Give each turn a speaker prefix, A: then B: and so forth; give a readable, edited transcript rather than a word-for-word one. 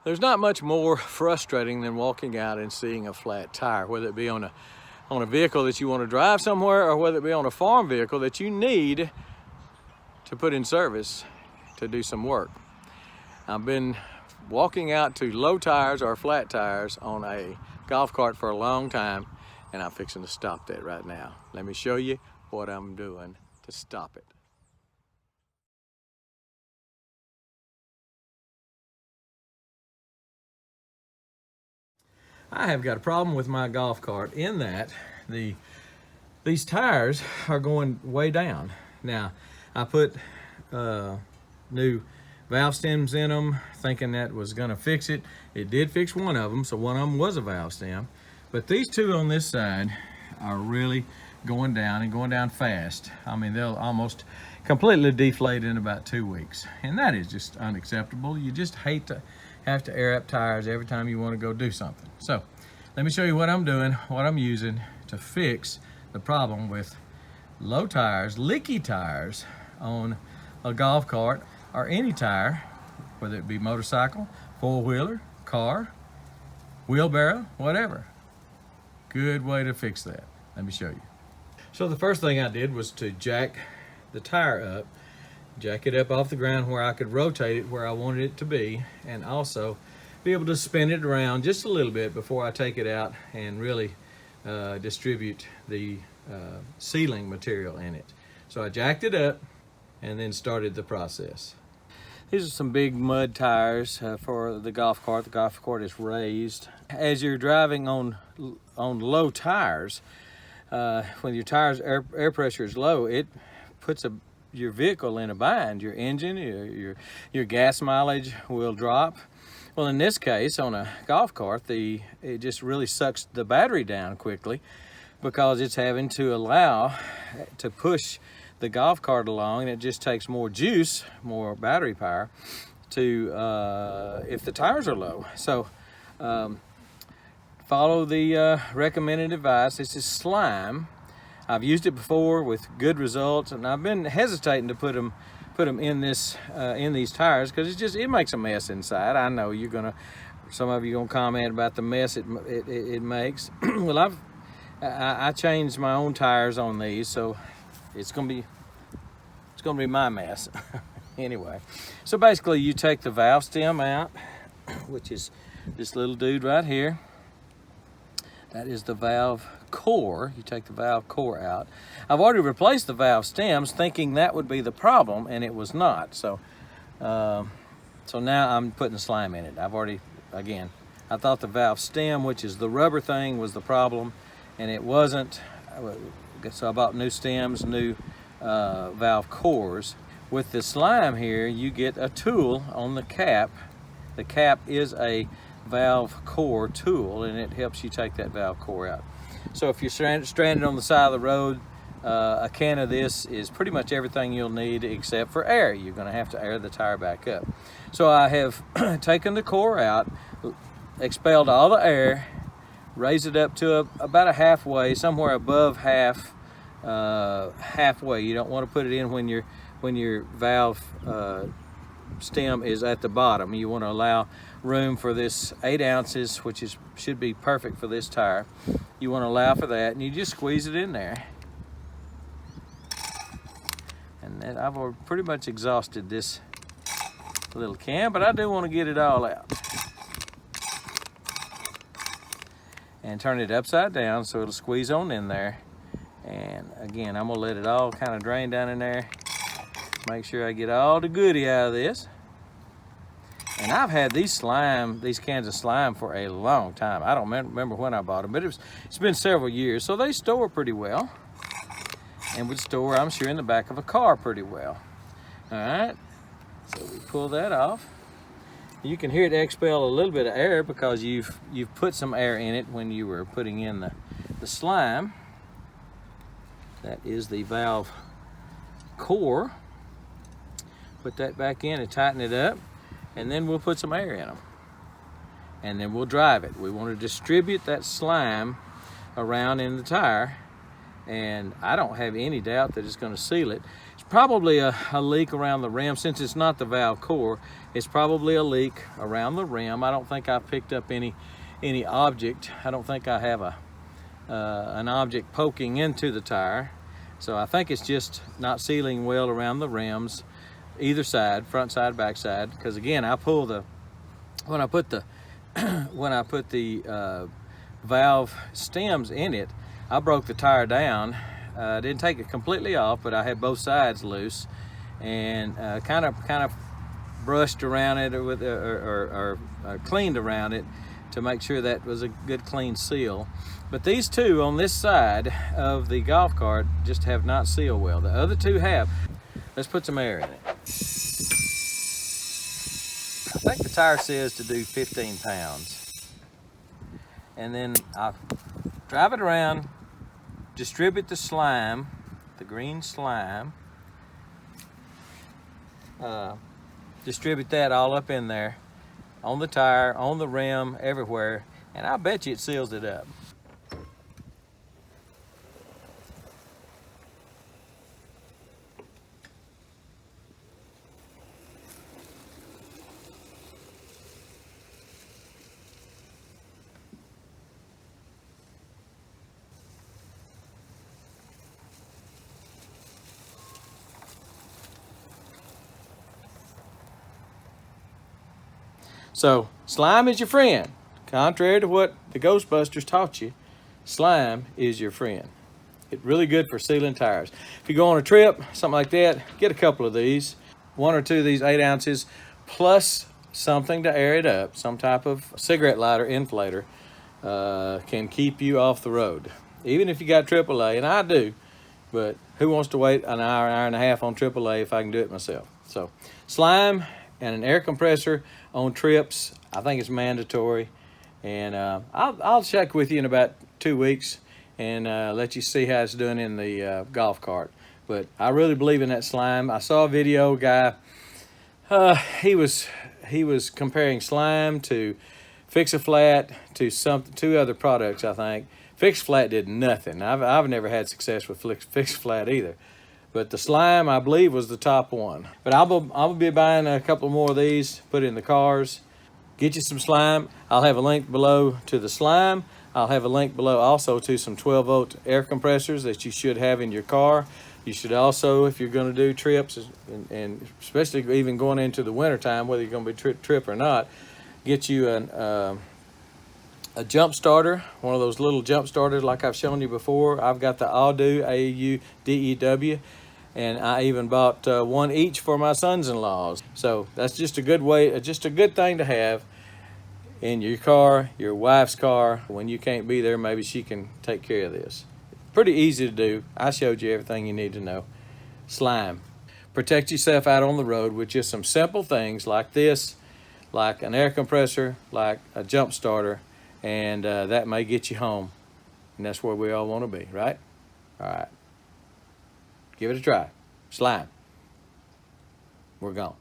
A: There's not much more frustrating than walking out and seeing a flat tire, whether it be on a vehicle that you want to drive somewhere or whether it be on a farm vehicle that you need to put in service to do some work. I've been walking out to low tires or flat tires on a golf cart for a long time, and I'm fixing to stop that right now. Let me show you what I'm doing to stop it. I have got a problem with my golf cart in that these tires are going way down. Now, I put new valve stems in them thinking that was gonna fix it. It did fix one of them, so one of them was a valve stem. But these two on this side are really going down and going down fast. I mean, they'll almost completely deflate in about 2 weeks. And that is just unacceptable. You just hate to have to air up tires every time you want to go do something. So let me show you what I'm doing, what I'm using to fix the problem with low tires, leaky tires on a golf cart or any tire, whether it be motorcycle, four-wheeler, car, wheelbarrow, whatever. Good way to fix that. Let me show you. So the first thing I did was to jack the tire up, jack it up off the ground where I could rotate it where I wanted it to be, and also be able to spin it around just a little bit before I take it out and really distribute the sealing material in it. So I jacked it up and then started the process. These are some big mud tires for the golf cart. The golf cart is raised. As you're driving on low tires, when your tires air pressure is low, it puts your vehicle in a bind. Your engine, your gas mileage will drop. Well, in this case, on a golf cart, it just really sucks the battery down quickly because it's having to allow to push the golf cart along, and it just takes more juice, more battery power to if the tires are low. So follow the recommended advice. This is slime. I've used it before with good results, and I've been hesitating to put them in these tires because it makes a mess inside. I know some of you gonna comment about the mess it makes. Well, I changed my own tires on these, so it's gonna be my mess. Anyway, so basically you take the valve stem out, which is this little dude right here. That is the valve core. You take the valve core out. I've already replaced the valve stems thinking that would be the problem, and it was not. So so now I'm putting slime in it. I thought the valve stem, which is the rubber thing, was the problem, and it wasn't. So I bought new stems, new valve cores. With the slime here, you get a tool on the cap. The cap is a valve core tool, and it helps you take that valve core out. So if you're stranded on the side of the road, a can of this is pretty much everything you'll need except for air. You're going to have to air the tire back up. So I have taken the core out, expelled all the air, raised it up to about a halfway, somewhere above halfway. You don't want to put it in when your valve stem is at the bottom. You want to allow room for this 8 ounces, which should be perfect for this tire. You want to allow for that, and you just squeeze it in there. And then I've pretty much exhausted this little can, but I do want to get it all out. And turn it upside down so it'll squeeze on in there. And again, I'm gonna let it all kind of drain down in there. Make sure I get all the goodie out of this. And I've had these cans of slime for a long time. I don't remember when I bought them, but it's been several years. So they store pretty well, and would store, I'm sure, in the back of a car pretty well. All right, so we pull that off. You can hear it expel a little bit of air because you've put some air in it when you were putting in the slime. That is the valve core. Put that back in and tighten it up, and then we'll put some air in them. And then we'll drive it. We want to distribute that slime around in the tire and I don't have any doubt that it's going to seal it. It's probably a leak around the rim. Since it's not the valve core, it's probably a leak around the rim. I don't think I picked up any object. I don't think I have an object poking into the tire. So I think it's just not sealing well around the rims, either side, front side, back side. Because again, when I put the valve stems in it, I broke the tire down. Didn't take it completely off, but I had both sides loose, and kind of brushed around it or cleaned around it to make sure that was a good clean seal. But these two on this side of the golf cart just have not sealed well. The other two have. Let's put some air in it. I think the tire says to do 15 pounds. And then I drive it around, distribute the slime, the green slime. Distribute that all up in there, on the tire, on the rim, everywhere, and I bet you it seals it up. So, slime is your friend. Contrary to what the Ghostbusters taught you, slime is your friend. It's really good for sealing tires. If you go on a trip, something like that, get a couple of these. 1 or 2 of these 8 ounces, plus something to air it up. Some type of cigarette lighter inflator can keep you off the road. Even if you got AAA, and I do, but who wants to wait an hour and a half on AAA if I can do it myself? So, slime and an air compressor on trips, I think it's mandatory. And I'll check with you in about 2 weeks and let you see how it's doing in the golf cart. But I really believe in that slime. I saw a video guy, he was comparing slime to Fix-A-Flat to 2 other products, I think. Fix-A-Flat did nothing. I've never had success with Fix-A-Flat either. But the slime, I believe, was the top one. But I'll be buying a couple more of these, put in the cars. Get you some slime. I'll have a link below to the slime. I'll have a link below also to some 12-volt air compressors that you should have in your car. You should also, if you're going to do trips, and especially even going into the wintertime, whether you're going to be trip or not, get you a jump starter, one of those little jump starters like I've shown you before. I've got the AUDEW, A-U-D-E-W, and I even bought 1 each for my sons-in-laws. So that's just a good way, just a good thing to have in your car, your wife's car. When you can't be there, maybe she can take care of this. Pretty easy to do. I showed you everything you need to know. Slime. Protect yourself out on the road with just some simple things like this, like an air compressor, like a jump starter, and that may get you home. And that's where we all want to be, right? All right. Give it a try. Slime. We're gone.